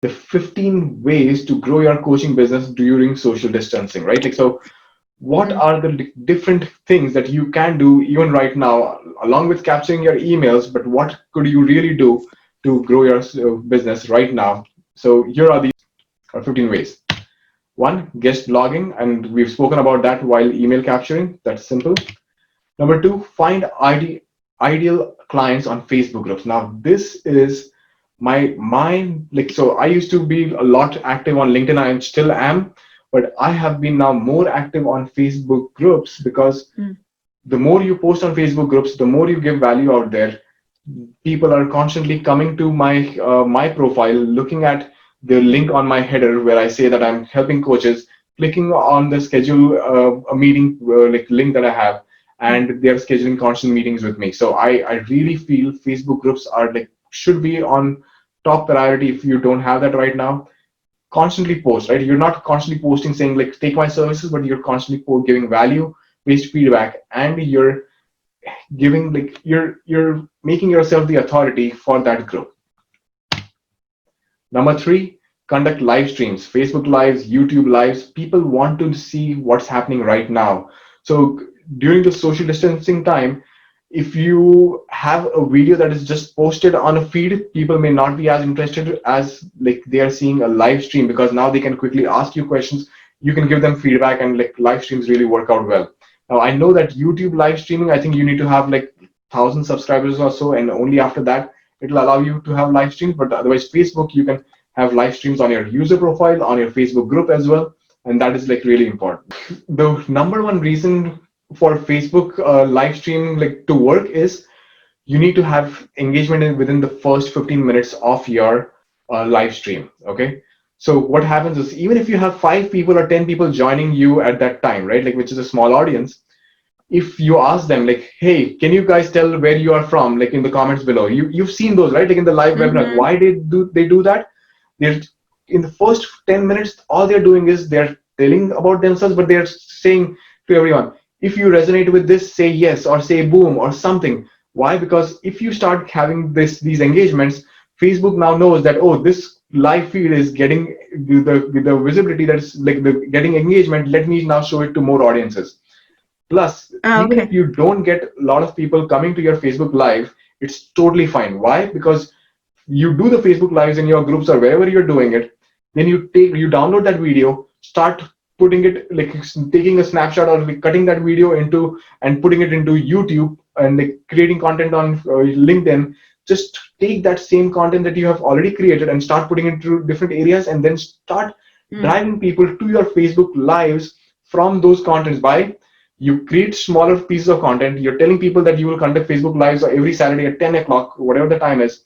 the 15 ways to grow your coaching business during social distancing, right? Like, so what Mm. are the different things that you can do even right now, along with capturing your emails, but what could you really do to grow your business right now? So here are these 15 ways. One, guest blogging, and we've spoken about that while email capturing. That's simple. Number two, find ideal clients on Facebook groups. Now, this is my mind. Like, so I used to be a lot active on LinkedIn. I still am, but I have been now more active on Facebook groups because Mm. the more you post on Facebook groups, the more you give value out there. People are constantly coming to my profile, looking at the link on my header where I say that I'm helping coaches, clicking on the schedule a meeting like link that I have, Mm. and they're scheduling constant meetings with me. So I really feel Facebook groups are like should be on top priority if you don't have that right now. Constantly post, right? You're not constantly posting saying like take my services, but you're constantly giving value based feedback, and you're giving like you're making yourself the authority for that group. Number three, conduct live streams, Facebook lives, YouTube lives. People want to see what's happening right now. So during the social distancing time, if you have a video that is just posted on a feed, people may not be as interested as like they are seeing a live stream, because now they can quickly ask you questions. You can give them feedback, and like live streams really work out well. Now I know that YouTube live streaming, I think you need to have like 1,000 subscribers or so, and only after that it'll allow you to have live streams. But otherwise, Facebook, you can have live streams on your user profile, on your Facebook group as well, and that is like really important. The number one reason for Facebook live streaming like to work is you need to have engagement within the first 15 minutes of your live stream. Okay. So what happens is even if you have 5 people or 10 people joining you at that time, right? Like which is a small audience, if you ask them like, hey, can you guys tell where you are from, like in the comments below, you've seen those, right? Like in the live webinars, Mm-hmm. why they do that? They're in the first 10 minutes, all they're doing is they're telling about themselves, but they're saying to everyone, if you resonate with this, say yes or say boom or something. Why? Because if you start having these engagements, Facebook now knows that, oh, this live feed is getting the visibility, that's like the getting engagement, let me now show it to more audiences. Plus, Oh, even if okay. you don't get a lot of people coming to your Facebook Live, it's totally fine. Why? Because you do the Facebook Lives in your groups or wherever you're doing it, then you download that video, start putting it like taking a snapshot or like cutting that video into and putting it into YouTube and like creating content on LinkedIn. Just take that same content that you have already created and start putting it into different areas, and then start Mm. driving people to your Facebook Lives from those contents. By you create smaller pieces of content, you're telling people that you will conduct Facebook Lives every Saturday at 10 o'clock, whatever the time is.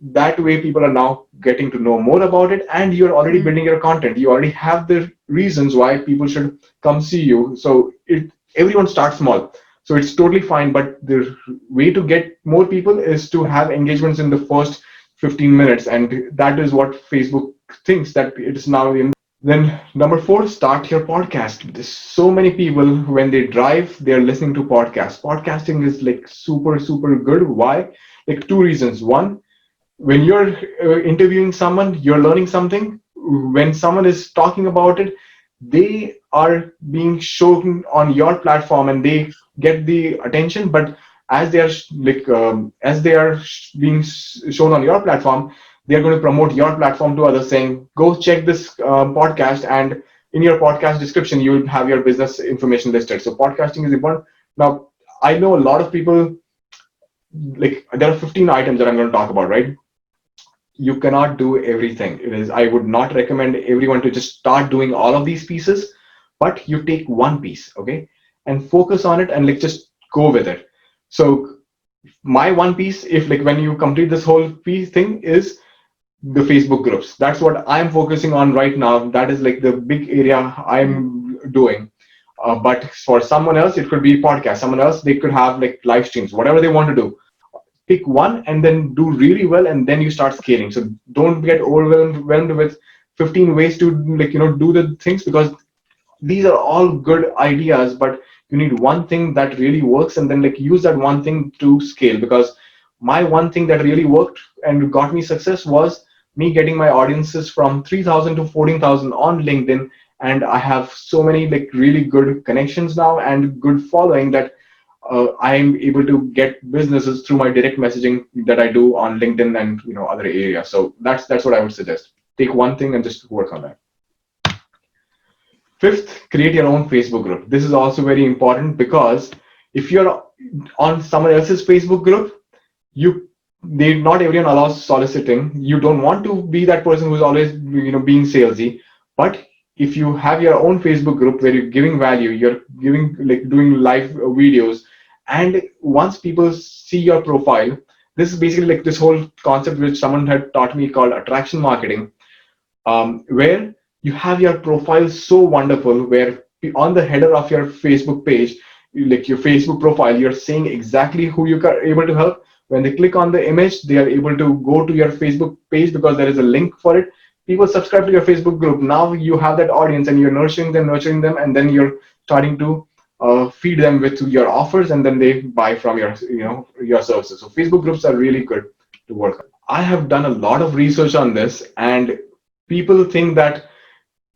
That way people are now getting to know more about it, and you're already Mm. building your content. You already have the reasons why people should come see you. So everyone starts small, so it's totally fine. But the way to get more people is to have engagements in the first 15 minutes, and that is what Facebook thinks that it is now in. Then number four, start your podcast. There's so many people when they drive, they're listening to podcasts. Podcasting is like super, super good. Why? Like two reasons. One, when you're interviewing someone, you're learning something. When someone is talking about it, they are being shown on your platform and they get the attention. But as they are as they are being shown on your platform, they are going to promote your platform to others, saying, "Go check this podcast," and in your podcast description, you will have your business information listed. So podcasting is important. Now, I know a lot of people, like there are 15 items that I'm going to talk about, right? You cannot do everything. It is, I would not recommend everyone to just start doing all of these pieces, but you take one piece, okay, and focus on it and like just go with it. So my one piece, if like when you complete this whole piece thing, is the Facebook groups. That's what I'm focusing on right now. That is like the big area Mm. I'm doing. But for someone else, it could be podcast. Someone else, they could have like live streams, whatever they want to do. Pick one and then do really well, and then you start scaling. So don't get overwhelmed with 15 ways to like do the things, because these are all good ideas, but you need one thing that really works, and then like use that one thing to scale. Because my one thing that really worked and got me success was me getting my audiences from 3,000 to 14,000 on LinkedIn, and I have so many like really good connections now and good following that I'm able to get businesses through my direct messaging that I do on LinkedIn and other areas. So that's what I would suggest. Take one thing and just work on that. Fifth, create your own Facebook group. This is also very important because if you're on someone else's Facebook group, you they not everyone allows soliciting. You don't want to be that person who's always being salesy. But if you have your own Facebook group where you're giving value, you're giving like doing live videos, and once people see your profile, this is basically like this whole concept which someone had taught me called attraction marketing, where you have your profile so wonderful, where on the header of your Facebook page, like your Facebook profile, you're saying exactly who you are able to help. When they click on the image, they are able to go to your Facebook page because there is a link for it. People subscribe to your Facebook group. Now you have that audience and you're nurturing them, and then you're starting to feed them with your offers, and then they buy from your services. So Facebook groups are really good to work on. I have done a lot of research on this, and people think that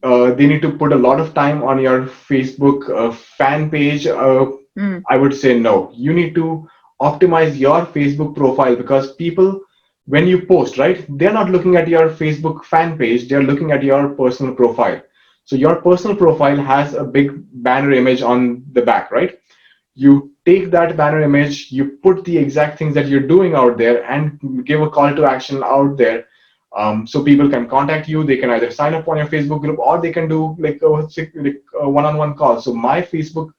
they need to put a lot of time on your Facebook fan page. I would say no. You need to optimize your Facebook profile because people, when you post, right, they're not looking at your Facebook fan page, they're looking at your personal profile. So your personal profile has a big banner image on the back, right? You take that banner image, you put the exact things that you're doing out there and give a call to action out there. So people can contact you. They can either sign up on your Facebook group or they can do like a one-on-one call. So my Facebook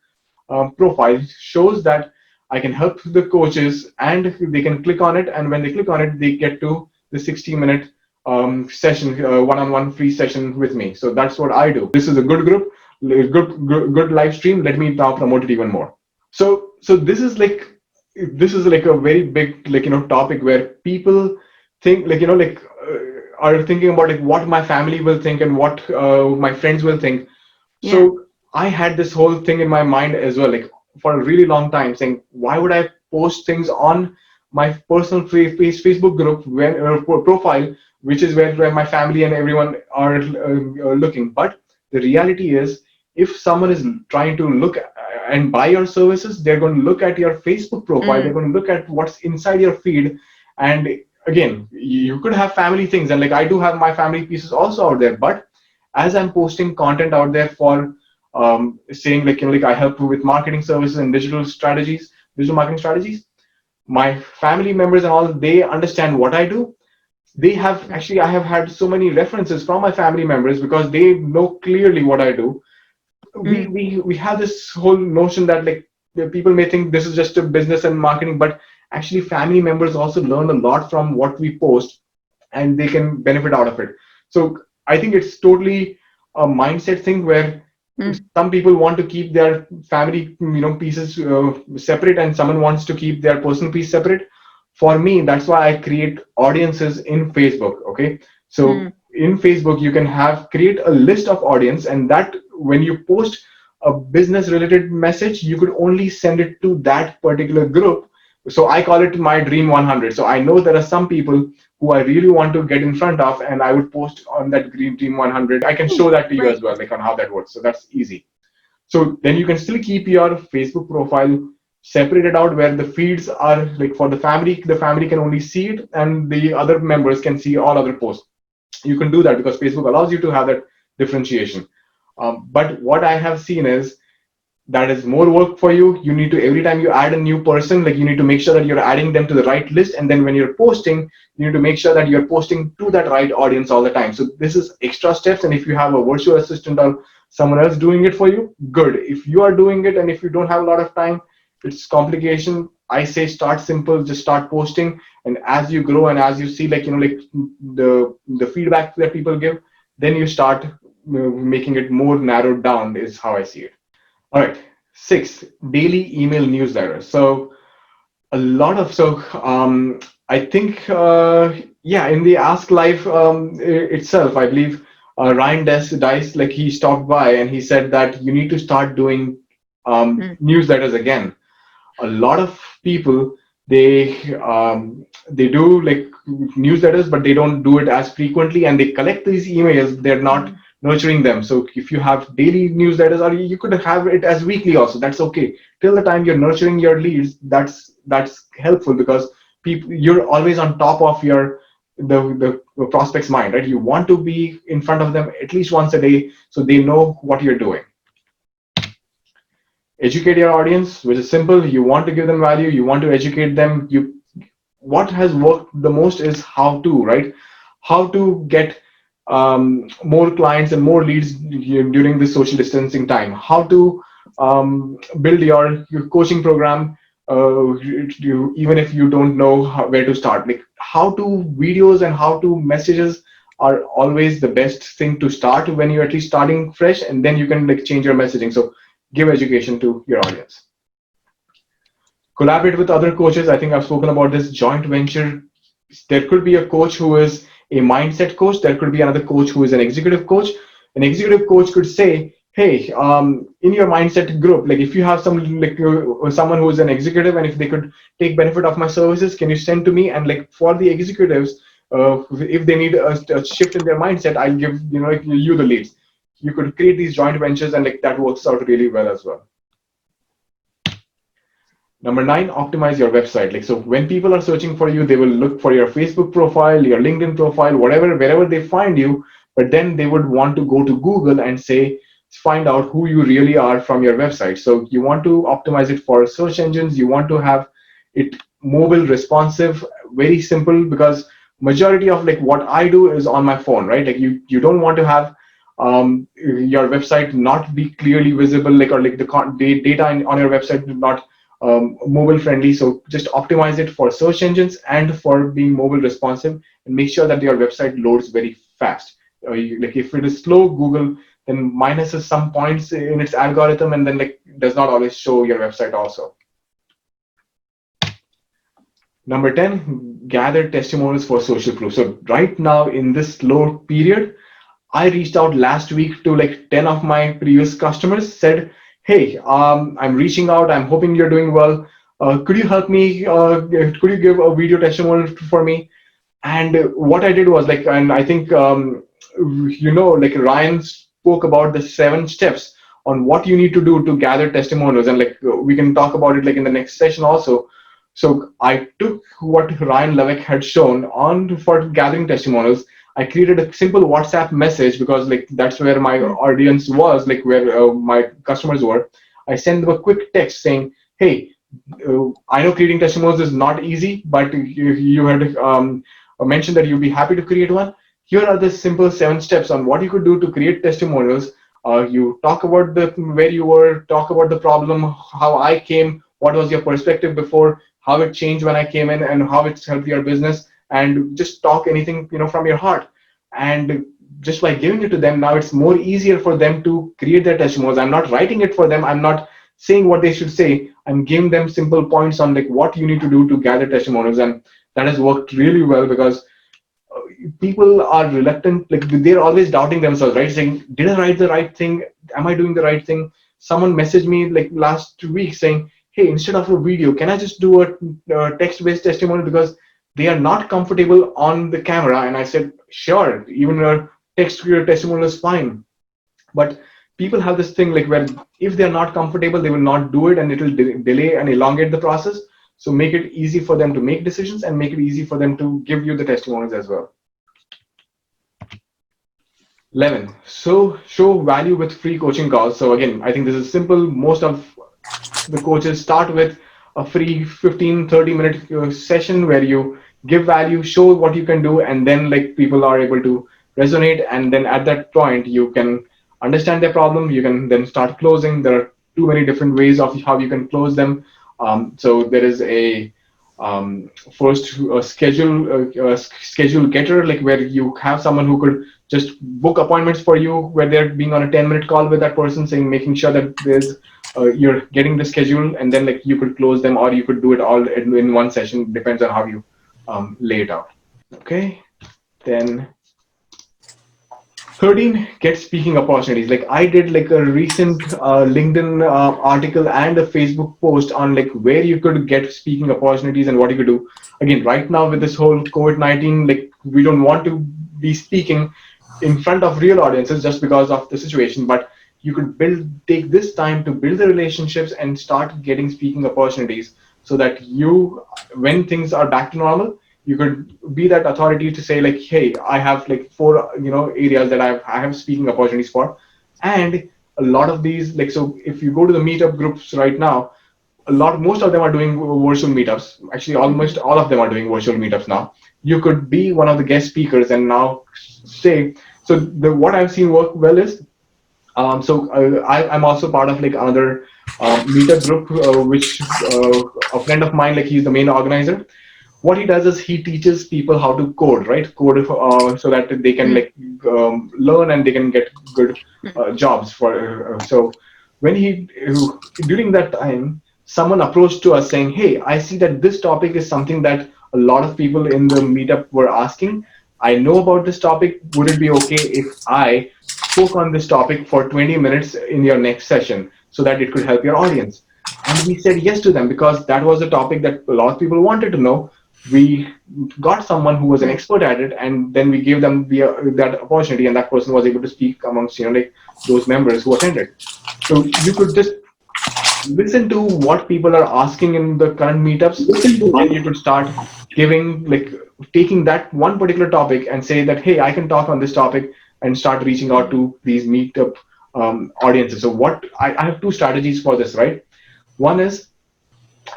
profile shows that I can help the coaches and they can click on it. And when they click on it, they get to the 60-minute session, one-on-one free session with me. So that's what I do. This is a good group, good live stream. Let me now promote it even more. So this is like a very big topic where people think are thinking about like what my family will think and what my friends will think. Yeah. So I had this whole thing in my mind as well, like for a really long time, saying why would I post things on my personal Facebook group when profile, which is where my family and everyone are looking. But the reality is, if someone is trying to look and buy your services, they're going to look at your Facebook profile. They're going to look at what's inside your feed, and again, you could have family things, and like I do have my family pieces also out there. But as I'm posting content out there for saying like I help with marketing services and digital marketing strategies, my family members and all, they understand what I do. They have actually, I have had so many references from my family members because they know clearly what I do. We have this whole notion that like people may think this is just a business and marketing, but actually family members also learn a lot from what we post and they can benefit out of it. So I think it's totally a mindset thing where some people want to keep their family pieces separate, and someone wants to keep their personal piece separate. For me, that's why I create audiences in Facebook. Okay, so in Facebook you can have create a list of audience, and that when you post a business related message, you could only send it to that particular group. So I call it my dream 100. So I know there are some people who I really want to get in front of, and I would post on that dream 100. I can show that to you as well, like on how that works. So that's easy. So then you can still keep your Facebook profile separated out where the feeds are like for the family can only see it, and the other members can see all other posts. You can do that because Facebook allows you to have that differentiation. But what I have seen is that is more work for you. You need to, every time you add a new person, like you need to make sure that you're adding them to the right list, and then when you're posting, you need to make sure that you're posting to that right audience all the time. So this is extra steps, and if you have a virtual assistant or someone else doing it for you, good. If you are doing it and if you don't have a lot of time, it's complication. I say start simple, just start posting, and as you grow and as you see like the feedback that people give, then you start making it more narrowed down, is how I see it. All right. Six, daily email newsletter. So a lot of I think yeah, in the Ask Live itself, I believe Ryan Dice, like he stopped by and he said that you need to start doing newsletters again. A lot of people They do like newsletters, but they don't do it as frequently, and they collect these emails. They're not nurturing them. So if you have daily newsletters, or you could have it as weekly also, that's okay. Till the time you're nurturing your leads, that's helpful, because people, you're always on top of your the prospect's mind, right? You want to be in front of them at least once a day, so they know what you're doing. Educate your audience, which is simple. You want to give them value, you want to educate them. You What has worked the most is how to, right? How to get more clients and more leads during this social distancing time. How to build your coaching program, even if you don't know where to start. Like how to videos and how to messages are always the best thing to start when you're at least starting fresh, and then you can like change your messaging. So give education to your audience. Collaborate with other coaches. I think I've spoken about this joint venture. There could be a coach who is a mindset coach. There could be another coach who is an executive coach. An executive coach could say, "Hey, in your mindset group, like if you have some like someone who is an executive, and if they could take benefit of my services, can you send to me?" And like for the executives, if they need a shift in their mindset, I'll give like, you the leads. You could create these joint ventures, and like that works out really well as well. Number nine, optimize your website. Like, so when people are searching for you, they will look for your Facebook profile, your LinkedIn profile, whatever, wherever they find you. But then they would want to go to Google and say, find out who you really are from your website. So you want to optimize it for search engines. You want to have it mobile responsive, very simple, because majority of like what I do is on my phone, right? Like you don't want to have your website not be clearly visible, like, or like the data on your website not mobile friendly. So just optimize it for search engines and for being mobile responsive, and make sure that your website loads very fast. Like if it is slow, Google then minuses some points in its algorithm, and then like does not always show your website also. Number 10, gather testimonials for social proof. So right now in this slow period, I reached out last week to like 10 of my previous customers, said, "Hey, I'm reaching out. I'm hoping you're doing well. Could you help me? Could you give a video testimonial for me?" And what I did was like, and I think, like Ryan spoke about the 7 steps on what you need to do to gather testimonials. And like, we can talk about it like in the next session also. So I took what Ryan Levick had shown on for gathering testimonials. I created a simple WhatsApp message, because like that's where my audience was, like where my customers were. I sent them a quick text saying, "Hey, I know creating testimonials is not easy, but you had mentioned that you'd be happy to create one. Here are the simple 7 steps on what you could do to create testimonials. You talk about the where you were, talk about the problem, how I came, what was your perspective before, how it changed when I came in, and how it's helped your business, and just talk anything from your heart." And just by giving it to them, now it's more easier for them to create their testimonials. I'm not writing it for them. I'm not saying what they should say. I'm giving them simple points on like what you need to do to gather testimonials, and that has worked really well, because people are reluctant, like they're always doubting themselves, right? Saying, "Did I write the right thing? Am I doing the right thing?" Someone messaged me like last week saying, "Hey, instead of a video, can I just do a text-based testimonial, because they are not comfortable on the camera?" And I said, "Sure, even a text testimonial is fine." But people have this thing like where if they're not comfortable, they will not do it, and it will delay and elongate the process. So make it easy for them to make decisions, and make it easy for them to give you the testimonials as well. 11, so show value with free coaching calls. So again, I think this is simple. Most of the coaches start with a free 15-30 minute session where you give value, show what you can do, and then like people are able to resonate. And then at that point, you can understand their problem. You can then start closing. There are too many different ways of how you can close them. So there is a first schedule getter, like where you have someone who could just book appointments for you, where they're being on a 10-minute call with that person, saying, making sure that there's you're getting the schedule, and then like you could close them, or you could do it all in one session. Depends on how you lay it out. Okay, then 13, get speaking opportunities. Like I did like a recent LinkedIn article and a Facebook post on like where you could get speaking opportunities and what you could do. Again, right now with this whole COVID-19, like we don't want to be speaking in front of real audiences just because of the situation, but you could take this time to build the relationships and start getting speaking opportunities so that you, when things are back to normal, you could be that authority to say like, hey, I have like four areas that I have speaking opportunities for. And a lot of these, like, so if you go to the meetup groups right now, most of them are doing virtual meetups. Actually, almost all of them are doing virtual meetups now. You could be one of the guest speakers and now say, so the what I've seen work well is, I'm also part of like another meetup group, which a friend of mine, like he's the main organizer. What he does is he teaches people how to code, right? Code so that they can like learn and they can get good jobs for. So when during that time, someone approached to us saying, "Hey, I see that this topic is something that a lot of people in the meetup were asking. I know about this topic. Would it be okay if I spoke on this topic for 20 minutes in your next session so that it could help your audience?" And we said yes to them because that was a topic that a lot of people wanted to know. We got someone who was an expert at it, and then we gave them that opportunity, and that person was able to speak amongst like those members who attended. So you could just listen to what people are asking in the current meetups, and then you could start giving like taking that one particular topic and say that, hey, I can talk on this topic, and start reaching out to these meetup audiences. So I have two strategies for this, right? One is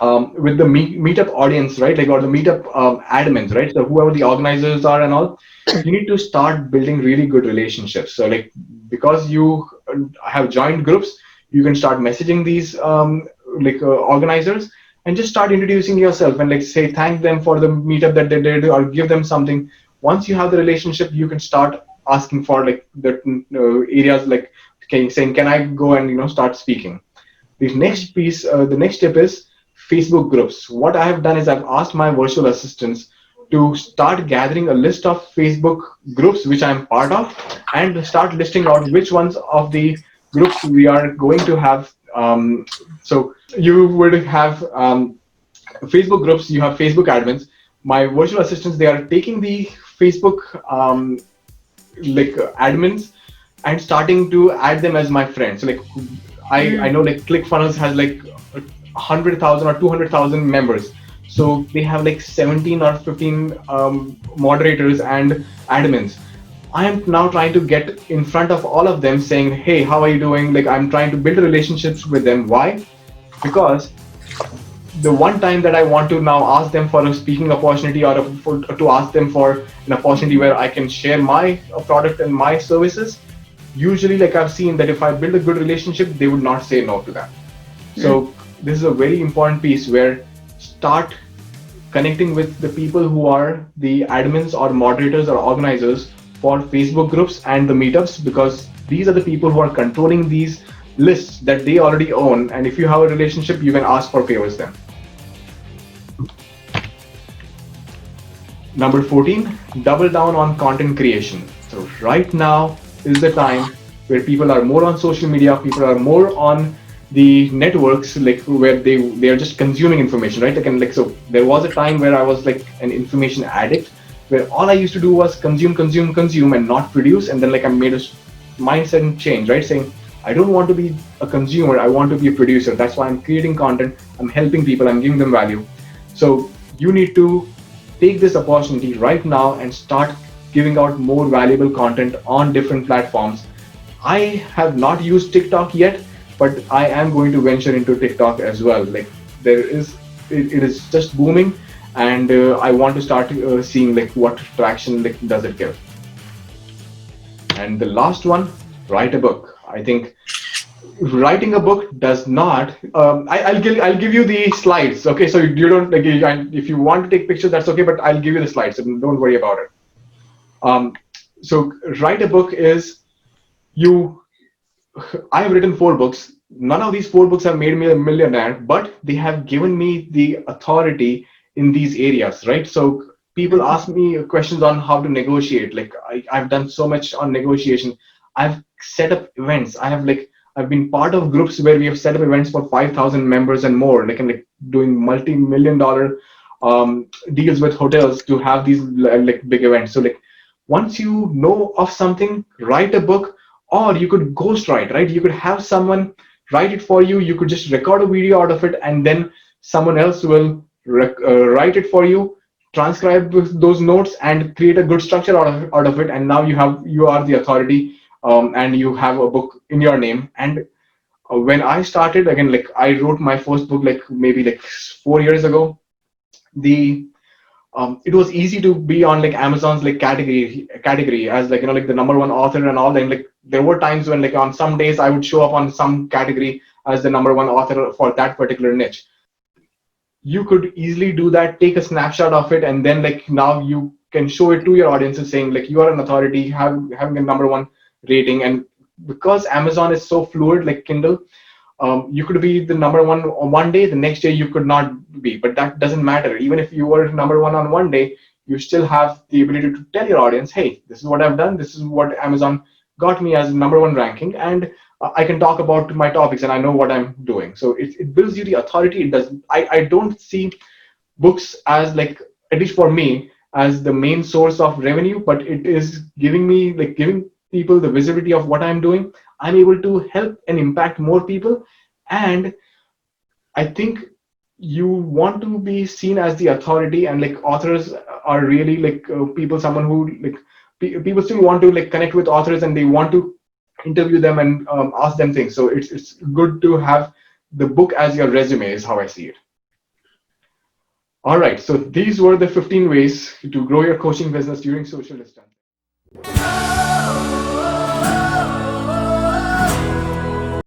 with the meetup audience, right? Like, or the meetup admins, right? So whoever the organizers are and all, you need to start building really good relationships. So like, because you have joined groups, you can start messaging these organizers and just start introducing yourself and like say thank them for the meetup that they did or give them something. Once you have the relationship, you can start asking for like the areas like saying, can I go and start speaking. The next step is Facebook groups. What I have done is I've asked my virtual assistants to start gathering a list of Facebook groups which I'm part of, and start listing out which ones of the groups we are going to have. So you would have Facebook groups, you have Facebook admins. My virtual assistants, they are taking the Facebook admins and starting to add them as my friends. So like I know like ClickFunnels has like 100,000 or 200,000 members. So they have like 17 or 15 moderators and admins. I am now trying to get in front of all of them saying, hey, how are you doing? Like I'm trying to build relationships with them. Why? Because the one time that I want to now ask them for a speaking opportunity or to ask them for an opportunity where I can share my product and my services, usually like I've seen that if I build a good relationship, they would not say no to that. So this is a very important piece where start connecting with the people who are the admins or moderators or organizers for Facebook groups and the meetups, because these are the people who are controlling these lists that they already own. And if you have a relationship, you can ask for favors then. Number 14, double down on content creation. So right now is the time where people are more on social media, people are more on the networks, like where they are just consuming information, right? So there was a time where I was like an information addict, where all I used to do was consume and not produce. And then like I made a mindset change, right? Saying I don't want to be a consumer, I want to be a producer. That's why I'm creating content, I'm helping people, I'm giving them value. So you need to take this opportunity right now and start giving out more valuable content on different platforms. I have not used TikTok yet, but I am going to venture into TikTok as well. Like it is just booming, and I want to start seeing like what traction like does it give. And the last one, write a book. I think writing a book does not. I'll give you the slides. Okay, so you don't like if you want to take pictures, that's okay, but I'll give you the slides. So don't worry about it. So write a book is you. I have written 4 books. None of these 4 books have made me a millionaire, but they have given me the authority in these areas, right? So people ask me questions on how to negotiate. Like I've done so much on negotiation. I've set up events. I've been part of groups where we have set up events for 5,000 members and more, like, and like doing multi-million dollar deals with hotels to have these like big events. So like once you know of something, write a book, or you could ghost write, right? You could have someone write it for you. You could just record a video out of it, and then someone else will write it for you, transcribe those notes, and create a good structure out of it. And now you are the authority, and you have a book in your name. And when I started again, like I wrote my first book like maybe like 4 years ago. The it was easy to be on like Amazon's like category as like, like the number one author and all that. And like there were times when like on some days I would show up on some category as the number one author for that particular niche. You could easily do that, take a snapshot of it, and then like now you can show it to your audiences saying like you are an authority, having a number one rating. And because Amazon is so fluid like Kindle, you could be the number one on one day, the next day you could not be, but that doesn't matter. Even if you were number one on one day, you still have the ability to tell your audience, hey, this is what I've done, this is what Amazon got me as number one ranking, and I can talk about my topics and I know what I'm doing. So it builds you the authority. It does. I don't see books as like, at least for me, as the main source of revenue, but it is giving people the visibility of what I'm doing. I'm able to help and impact more people. And I think you want to be seen as the authority, and like authors are really like someone who like people still want to like connect with authors, and they want to interview them and ask them things. So it's good to have the book as your resume, is how I see it. All right, so these were the 15 ways to grow your coaching business during social distancing.